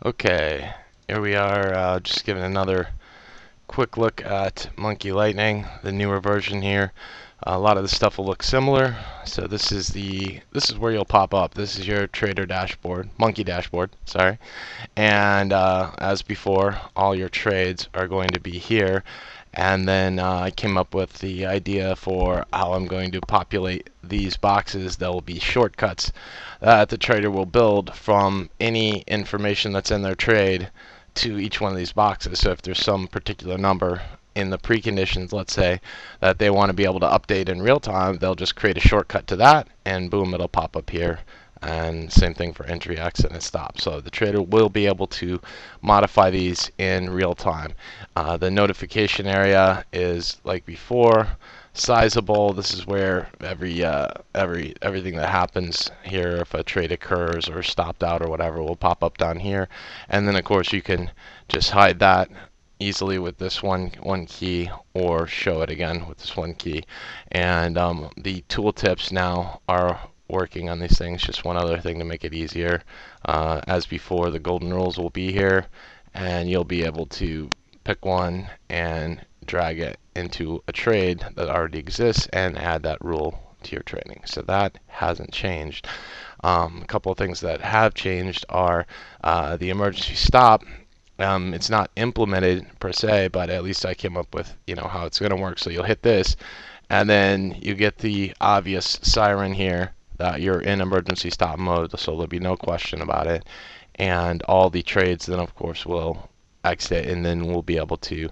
Okay, here we are, just giving another quick look at Monkey Lightning, the newer version here. A lot of the stuff will look similar. So this is where you'll pop up. This is your trader dashboard, Monkey dashboard, sorry. And as before, all your trades are going to be here. And then I came up with the idea for how I'm going to populate these boxes. There will be shortcuts that the trader will build from any information that's in their trade to each one of these boxes. So if there's some particular number in the preconditions, let's say, that they want to be able to update in real time, they'll just create a shortcut to that, and boom, it'll pop up here. And same thing for entry, exit, and stop. So the trader will be able to modify these in real time. The notification area is like before, sizable. This is where everything that happens here, if a trade occurs or stopped out or whatever, will pop up down here. And then of course you can just hide that easily with this one key, or show it again with this one key. And the tooltips now are working on these things. Just one other thing to make it easier. As before, the golden rules will be here, and you'll be able to pick one and drag it into a trade that already exists and add that rule to your trading. So that hasn't changed. A couple of things that have changed are the emergency stop. It's not implemented per se, but at least I came up with how it's going to work. So you'll hit this, and then you get the obvious siren here that you're in emergency stop mode, so there'll be no question about it. And all the trades then of course will exit, and then we'll be able to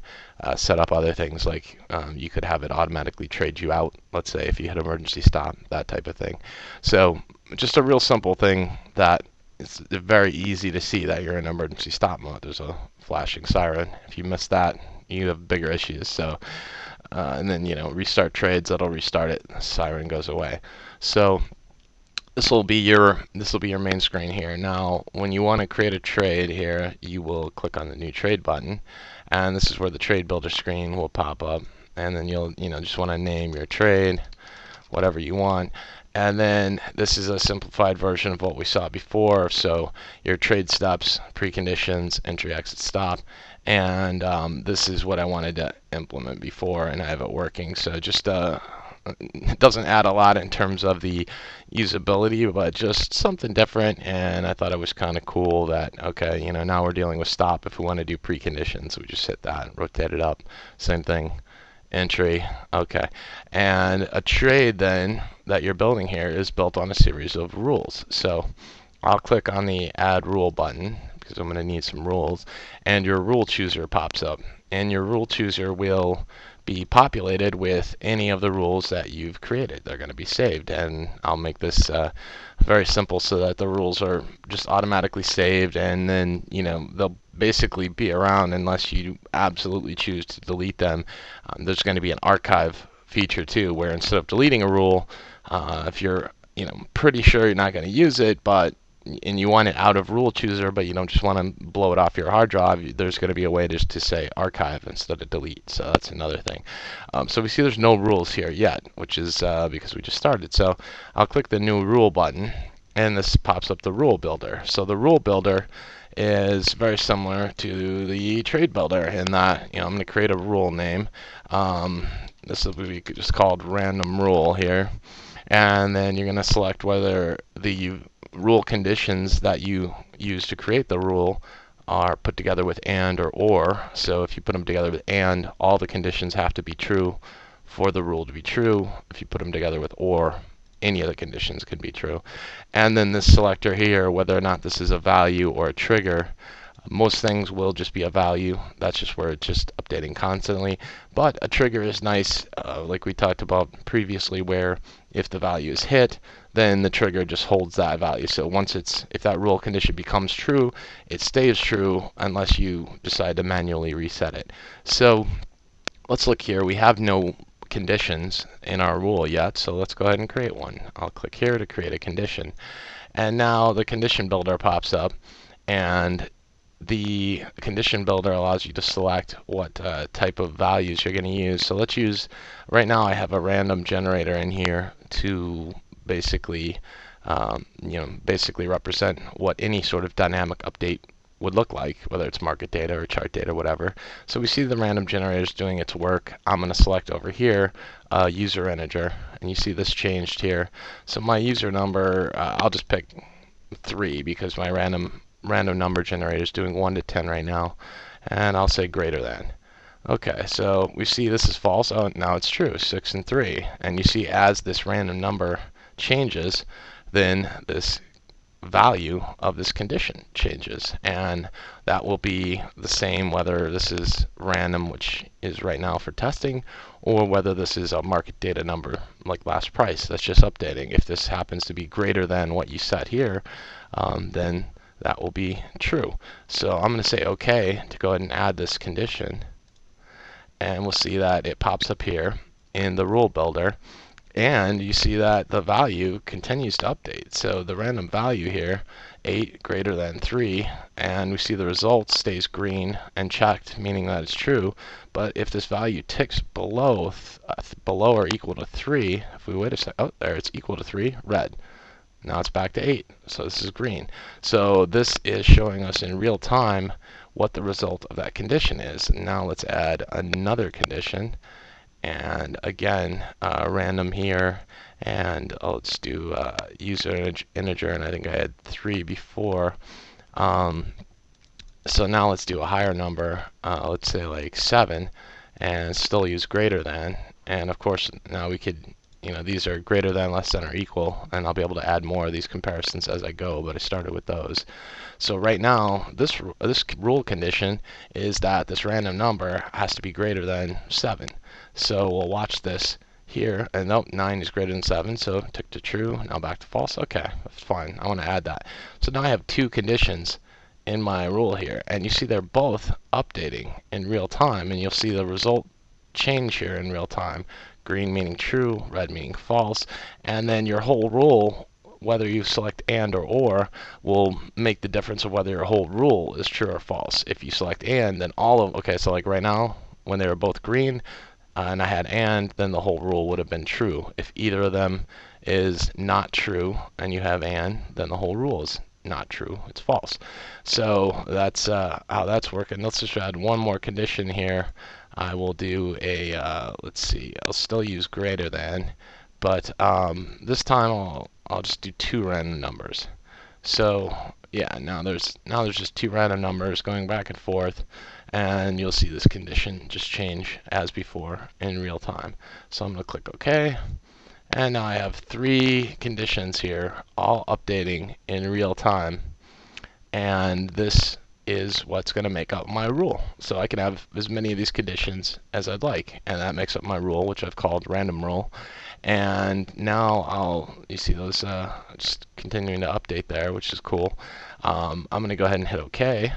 set up other things, like you could have it automatically trade you out, let's say, if you hit emergency stop, that type of thing. So just a real simple thing that it's very easy to see that you're in emergency stop mode. There's a flashing siren. If you miss that, you have bigger issues. So and then restart trades, that'll restart it, the siren goes away. So this will be your main screen here. Now when you want to create a trade here, you will click on the new trade button, and this is where the trade builder screen will pop up, and then you'll just want to name your trade whatever you want. And then this is a simplified version of what we saw before. So your trade steps, preconditions, entry, exit, stop. And this is what I wanted to implement before, and I have it working. So just it doesn't add a lot in terms of the usability, but just something different. And I thought it was kind of cool that, okay, now we're dealing with stop. If we want to do preconditions, we just hit that, rotate it up, same thing. Entry, okay. And a trade then that you're building here is built on a series of rules. So I'll click on the add rule button because I'm going to need some rules, and your rule chooser pops up, and your rule chooser will be populated with any of the rules that you've created. They're going to be saved, and I'll make this very simple so that the rules are just automatically saved, and then they'll basically be around unless you absolutely choose to delete them. There's going to be an archive feature too, where instead of deleting a rule, if you're pretty sure you're not going to use it, and you want it out of rule chooser, but you don't just want to blow it off your hard drive, there's going to be a way to say archive instead of delete. So that's another thing. So we see there's no rules here yet, which is because we just started. So I'll click the new rule button, and this pops up the rule builder. So the rule builder is very similar to the trade builder in that I'm going to create a rule name. This will be just called random rule here, and then you're going to select whether the rule conditions that you use to create the rule are put together with and or. So if you put them together with and, all the conditions have to be true for the rule to be true. If you put them together with or, any of the conditions can be true. And then this selector here, whether or not this is a value or a trigger. Most things will just be a value. That's just where it's just updating constantly. But a trigger is nice, like we talked about previously, where if the value is hit, then the trigger just holds that value. So if that rule condition becomes true, it stays true unless you decide to manually reset it. So let's look here. We have no conditions in our rule yet, so let's go ahead and create one. I'll click here to create a condition. And now the condition builder pops up, and the condition builder allows you to select what type of values you're going to use. So let's use, right now I have a random generator in here to basically basically represent what any sort of dynamic update would look like, whether it's market data or chart data, whatever. So we see the random generator is doing its work. I'm going to select over here user integer, and you see this changed here. So my user number, I'll just pick 3 because my random number generator is doing 1 to 10 right now, and I'll say greater than. Okay, so we see this is false. Oh, now it's true, 6 and 3. And you see as this random number changes, then this value of this condition changes, and that will be the same whether this is random, which is right now for testing, or whether this is a market data number like last price that's just updating. If this happens to be greater than what you set here, then that will be true. So I'm going to say OK to go ahead and add this condition, and we'll see that it pops up here in the rule builder, and you see that the value continues to update. So the random value here, 8 greater than 3, and we see the result stays green and checked, meaning that it's true. But if this value ticks below or equal to 3, if we wait a second, oh, there, it's equal to 3, red. Now it's back to 8, so this is green. So this is showing us in real time what the result of that condition is. Now let's add another condition, and again random here, and let's do user integer, and I think I had 3 before. So now let's do a higher number, let's say like 7, and still use greater than. And of course now we could, these are greater than, less than, or equal, and I'll be able to add more of these comparisons as I go, but I started with those. So right now, this rule condition is that this random number has to be greater than 7. So we'll watch this here, and nope, 9 is greater than 7, so it took to true, now back to false. Okay, that's fine. I want to add that. So now I have 2 conditions in my rule here, and you see they're both updating in real time, and you'll see the result change here in real time. Green meaning true, red meaning false, and then your whole rule, whether you select and or, will make the difference of whether your whole rule is true or false. If you select and, then all of, okay, so like right now, when they were both green, and I had and, then the whole rule would have been true. If either of them is not true, and you have and, then the whole rule is not true, it's false. So that's how that's working. Let's just add one more condition here. I will do a, let's see, I'll still use greater than, but this time I'll just do 2 random numbers. So yeah, now there's just 2 random numbers going back and forth, and you'll see this condition just change as before in real time. So I'm going to click OK, and now I have 3 conditions here all updating in real time, and this is what's going to make up my rule. So I can have as many of these conditions as I'd like, and that makes up my rule, which I've called random rule. And now you see those just continuing to update there, which is cool. I'm going to go ahead and hit OK.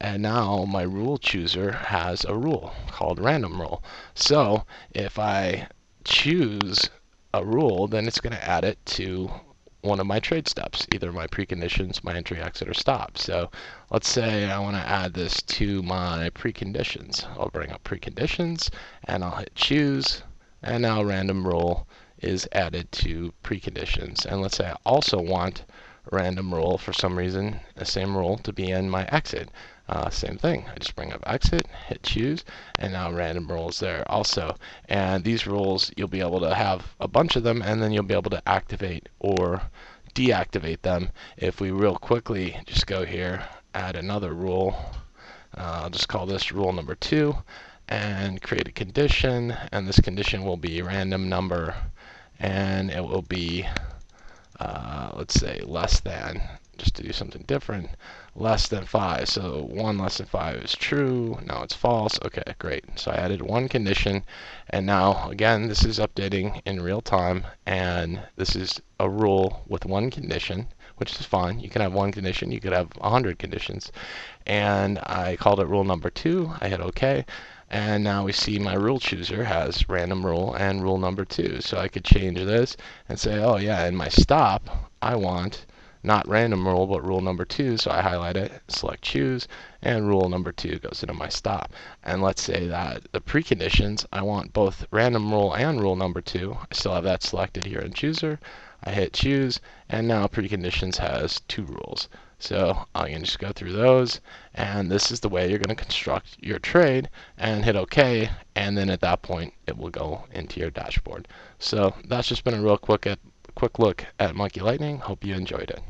And now my rule chooser has a rule called random rule. So if I choose a rule, then it's going to add it to one of my trade steps, either my preconditions, my entry, exit, or stop. So let's say I want to add this to my preconditions. I'll bring up preconditions, and I'll hit choose, and now random rule is added to preconditions. And let's say I also want random rule for some reason, the same rule, to be in my exit. Same thing. I just bring up exit, hit choose, and now random rule is there also. And these rules, you'll be able to have a bunch of them, and then you'll be able to activate or deactivate them. If we real quickly just go here, add another rule. I'll just call this rule number 2, and create a condition, and this condition will be random number, and it will be let's say less than, just to do something different, less than 5. So 1 less than 5 is true. Now it's false. Okay, great. So I added 1 condition, and now again this is updating in real time, and this is a rule with 1 condition, which is fine. You can have 1 condition, you could have 100 conditions, and I called it rule number 2. I hit OK. And now we see my rule chooser has random rule and rule number 2. So I could change this and say, oh yeah, in my stop, I want not random rule, but rule number 2. So I highlight it, select choose, and rule number 2 goes into my stop. And let's say that the preconditions, I want both random rule and rule number 2. I still have that selected here in chooser. I hit choose, and now preconditions has 2 rules. So I'm going to just go through those, and this is the way you're going to construct your trade, and hit OK, and then at that point it will go into your dashboard. So that's just been a real quick look at Monkey Lightning. Hope you enjoyed it.